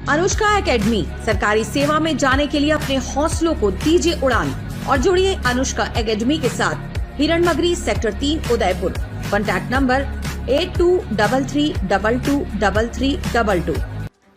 Anushka academy, सरकारी सेवा में जाने के लिए अपने हौसलों को दीजिए उड़ान और जुड़िए अनुष्का एकेडमी के साथ। Hiranmagri sector 3 Udaipur. Contact number 8233223322।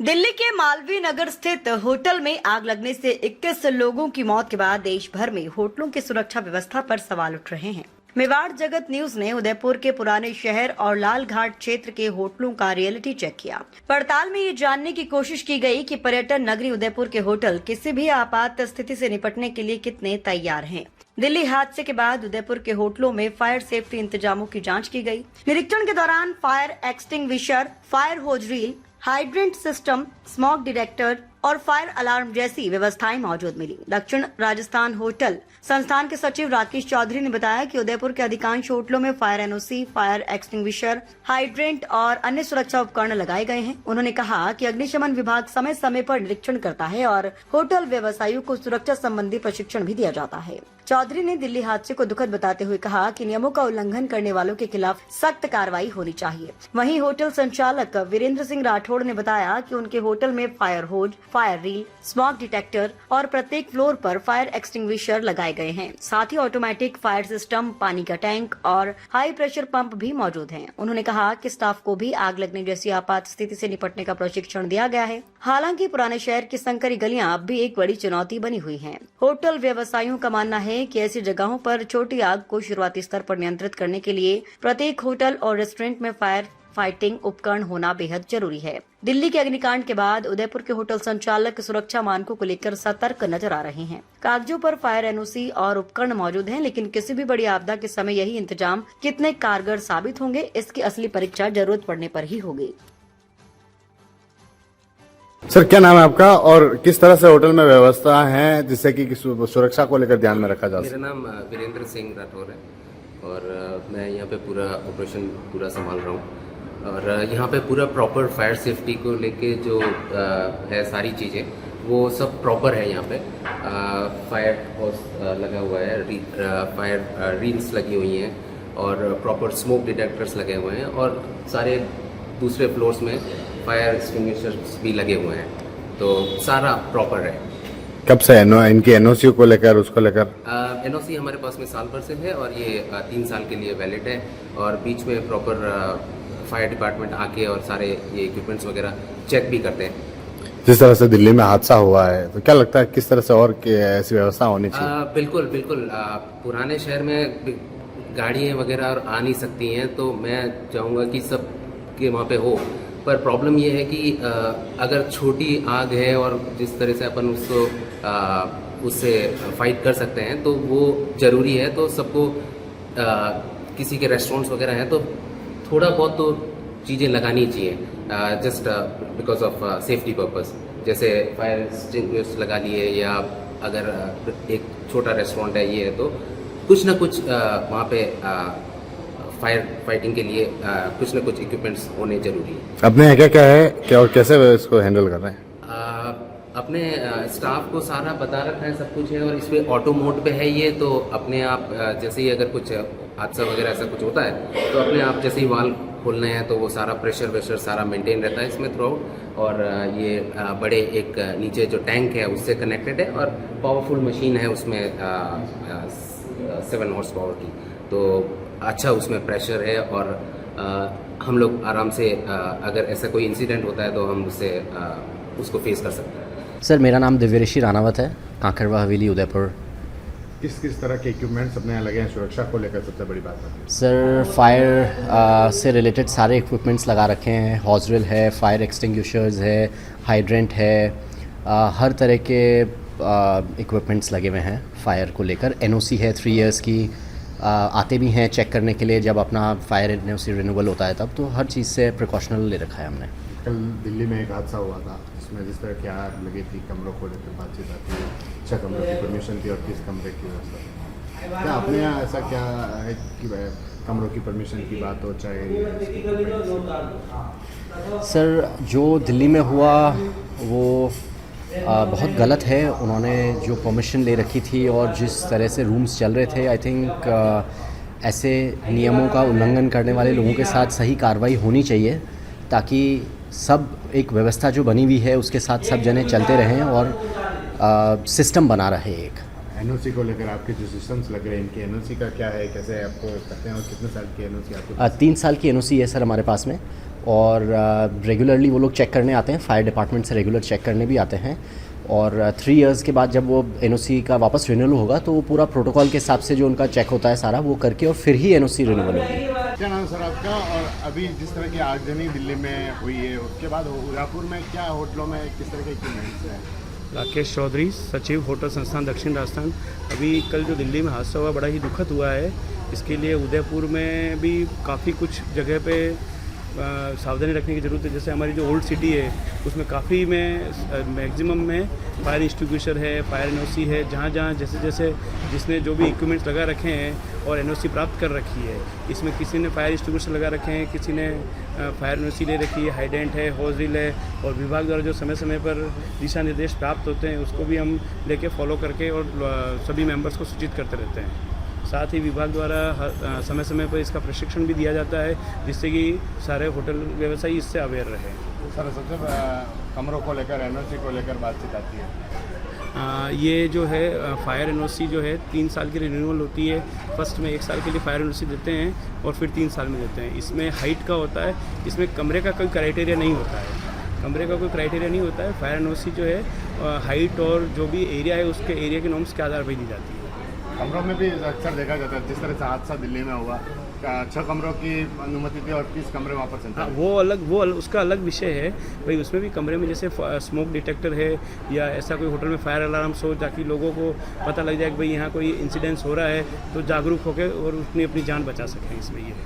Delhi के मालवीय नगर स्थित होटल में आग लगने से 21 लोगों की मौत के बाद देश भर में होटलों की सुरक्षा व्यवस्था पर सवाल उठ रहे हैं। मेवाड़ जगत न्यूज ने उदयपुर के पुराने शहर और लाल घाट क्षेत्र के होटलों का रियलिटी चेक किया। पड़ताल में ये जानने की कोशिश की गई कि पर्यटन नगरी उदयपुर के होटल किसी भी आपात स्थिति से निपटने के लिए कितने तैयार हैं। दिल्ली हादसे के बाद उदयपुर के होटलों में फायर सेफ्टी इंतजामों की जांच की गई। निरीक्षण के दौरान fire extinguisher, fire hose reel, hydrant system, smoke detector और फायर अलार्म जैसी व्यवस्थाएं मौजूद मिली। दक्षिण राजस्थान होटल संस्थान के सचिव राकेश चौधरी ने बताया कि उदयपुर के अधिकांश होटलों में fire NOC, fire extinguisher, hydrant और अन्य सुरक्षा उपकरण लगाए गए हैं। उन्होंने कहा कि अग्निशमन विभाग समय समय पर निरीक्षण करता है और होटल व्यवसायियों को सुरक्षा संबंधी प्रशिक्षण भी दिया जाता है। चौधरी ने दिल्ली हादसे को दुखद बताते हुए कहा कि नियमों का उल्लंघन करने वालों के खिलाफ सख्त कार्रवाई होनी चाहिए। वहीं होटल संचालक वीरेंद्र सिंह राठौड़ ने बताया कि उनके होटल में fire hose, fire reel, smoke detector और प्रत्येक फ्लोर पर फायर एक्सटिंग्विशर लगाए गए हैं। साथ ही ऑटोमेटिक फायर सिस्टम, पानी का टैंक और हाई प्रेशर पंप भी मौजूद हैं। उन्होंने कहा कि स्टाफ को भी आग लगने जैसी आपात स्थिति से निपटने का प्रशिक्षण दिया गया है। हालांकि पुराने शहर की संकरी गलियां अब भी एक बड़ी चुनौती बनी हुई हैं। होटल व्यवसायियों का मानना है कि ऐसी जगहों पर छोटी आग को शुरुआती स्तर पर नियंत्रित करने के लिए प्रत्येक होटल और रेस्टोरेंट में फायर फाइटिंग उपकरण होना बेहद जरूरी है। दिल्ली के अग्निकांड के बाद उदयपुर के होटल संचालक सुरक्षा मानकों को लेकर सतर्क नजर आ रहे हैं। कागजों पर फायर एनओसी और उपकरण मौजूद हैं, लेकिन किसी भी बड़ी आपदा के समय यही इंतजाम कितने कारगर साबित होंगे, इसकी असली परीक्षा जरूरत पड़ने पर ही होगी। सर, क्या नाम है आपका और किस तरह से होटल में व्यवस्था है जिससे कि सुरक्षा को लेकर ध्यान में रखा जा सके? मेरा नाम वीरेंद्र सिंह राठौर है और मैं यहाँ पे पूरा ऑपरेशन संभाल रहा हूँ और यहाँ पे पूरा प्रॉपर फायर सेफ्टी को लेके जो है सारी चीज़ें वो सब प्रॉपर है। यहाँ पे फायर हॉस लगा हुआ है, फायर रील्स लगी हुई हैं और प्रॉपर स्मोक डिटेक्टर्स लगे हुए हैं और सारे दूसरे फ्लोर्स में फायर एक्सटिंग्विशर्स भी लगे हुए हैं, तो सारा प्रॉपर है। कब से इनकी एनओसी को लेकर उसको लेकर? एनओसी हमारे पास में साल भर से है और ये 3 साल के लिए वैलिड है और बीच में प्रॉपर फायर डिपार्टमेंट आके और सारे ये इक्विपमेंट्स वगैरह चेक भी करते हैं। जिस तरह से दिल्ली में हादसा हुआ है तो क्या लगता है किस तरह से और ऐसी व्यवस्था होनी चाहिए? बिल्कुल बिल्कुल। पुराने शहर में गाड़ियाँ वगैरह आ नहीं सकती हैं, तो मैं चाहूँगा कि सब के वहाँ पे हो। पर प्रॉब्लम ये है कि अगर छोटी आग है और जिस तरह से अपन उससे फाइट कर सकते हैं तो वो ज़रूरी है। तो सबको किसी के रेस्टोरेंट्स वगैरह हैं तो थोड़ा बहुत तो चीज़ें लगानी चाहिए, just because of safety purpose. जैसे फायर एक्सटिंग्विशर्स लगा लिए या अगर एक छोटा रेस्टोरेंट है ये है तो कुछ ना कुछ वहाँ पे फायर फाइटिंग के लिए कुछ ना कुछ इक्विपमेंट्स होने जरूरी है। अपने यहाँ क्या क्या है क्या और कैसे इसको हैंडल कर रहे हैं? अपने स्टाफ को सारा बता रखा है, सब कुछ है और इसमें ऑटो मोड पे है ये, तो अपने आप जैसे ही अगर कुछ हादसा वगैरह ऐसा कुछ होता है तो अपने आप जैसे ही वाल्व खोलने हैं तो वो सारा प्रेशर वेशर सारा मेंटेन रहता है इसमें थ्रू आउट। और ये बड़े एक नीचे जो टैंक है उससे कनेक्टेड है और पावरफुल मशीन है उसमें 7 हॉर्स पावर की, तो अच्छा उसमें प्रेशर है और हम लोग आराम से अगर ऐसा कोई इंसिडेंट होता है तो हम उसको फेस कर सकते हैं। सर, मेरा नाम दिव्यऋषि रानावत है, कांकरवा हवेली उदयपुर। किस तरह के इक्विपमेंट्स अपने यहाँ लगे हैं सुरक्षा को लेकर? सबसे बड़ी बात है सर, फायर से रिलेटेड सारे इक्विपमेंट्स लगा रखे हैं। हॉजरिल है, फायर एक्सटिंग्विशर्स है, हाइड्रेंट है, हर तरह के इक्विपमेंट्स लगे हुए हैं फायर को लेकर। एनओसी है 3 इयर्स की, आते भी हैं चेक करने के लिए जब अपना फायर एनओसी रिन्यूअल होता है तब, तो हर चीज़ से प्रिकॉशनल ले रखा है हमने। कल दिल्ली में एक हादसा हुआ था जिसमें जिस तरह की आग लगी थी, कमरों को लेकर बातचीत आती है, 6 कमरों की परमिशन थी और 30 कमरे की व्यवस्था। क्या अपने यहाँ ऐसा क्या है कि कमरों की परमिशन की बात हो चाहे? सर, जो दिल्ली में हुआ वो बहुत गलत है। उन्होंने जो परमिशन ले रखी थी और जिस तरह से रूम्स चल रहे थे, आई थिंक ऐसे नियमों का उल्लंघन करने वाले लोगों के साथ सही कार्रवाई होनी चाहिए ताकि सब एक व्यवस्था जो बनी हुई है उसके साथ सब जने चलते रहें और सिस्टम बना रहे एक। एनओसी को लेकर आपके जो सिस्टम्स लग रहे हैं, इनके एनओसी का क्या है, कैसे आपको करते हैं और कितने साल की एनओसी आपको? 3 साल की एनओसी है सर हमारे पास में, और रेगुलरली वो लोग चेक करने आते हैं, फायर डिपार्टमेंट से रेगुलर चेक करने भी आते हैं। और 3 इयर्स के बाद जब वो एनओसी का वापस रिन्यूअल होगा तो वो पूरा प्रोटोकॉल के हिसाब से जो उनका चेक होता है सारा वो करके और फिर ही एनओसी रिन्यूअल होगी। क्या नाम है सर आपका? और अभी जिस तरह की आगजनी दिल्ली में हुई है उसके बाद उदयपुर में क्या होटलों में किस तरह के इक्विपमेंट्स हैं? राकेश चौधरी, सचिव होटल संस्थान दक्षिण राजस्थान। अभी कल जो दिल्ली में हादसा हुआ बड़ा ही दुखद हुआ है, इसके लिए उदयपुर में भी काफ़ी कुछ जगह पे सावधानी रखने की ज़रूरत है। जैसे हमारी जो ओल्ड सिटी है उसमें काफ़ी में मैक्सिमम में फायर एक्सटिंग्विशर है, फायर एनओसी है, जहाँ जहाँ जैसे जैसे जिसने जो भी इक्विपमेंट्स लगा रखे हैं और एनओसी प्राप्त कर रखी है, इसमें किसी ने फायर एक्सटिंग्विशर लगा रखे हैं, किसी ने फायर एनओसी ले रखी है, हाइडेंट है, हॉज ड्रिल है, और विभाग द्वारा जो समय समय पर दिशा निर्देश प्राप्त होते हैं उसको भी हम लेके फॉलो करके और सभी मेंबर्स को सूचित करते रहते हैं। साथ ही विभाग द्वारा समय समय पर इसका प्रशिक्षण भी दिया जाता है जिससे कि सारे होटल व्यवसायी इससे अवेयर रहे। सर सबसे कमरों को लेकर, एनओसी को लेकर बातचीत आती है। ये जो है फायर एनओसी जो है 3 साल की रिन्यूअल होती है। फर्स्ट में 1 साल के लिए फायर एनओसी देते हैं और फिर 3 साल में देते हैं। इसमें हाइट का होता है, इसमें कमरे का कोई क्राइटेरिया नहीं होता है, कमरे का कोई क्राइटेरिया नहीं होता है। फायर एनओसी जो है हाइट और जो भी एरिया है उसके एरिया के नॉर्म्स के आधार पर दी जाती है। कमरों में भी अक्सर देखा जाता है, जिस तरह से हादसा दिल्ली में हुआ, 6 कमरों की अनुमति थी और 30 कमरे वहाँ पर संचालित। वो उसका अलग विषय है भाई। उसमें भी कमरे में जैसे स्मोक डिटेक्टर है या ऐसा कोई होटल में फायर अलार्म्स हो ताकि लोगों को पता लग जाए कि भाई यहाँ कोई इंसिडेंस हो रहा है तो जागरूक होकर और अपनी जान बचा सकें, इसमें ये है।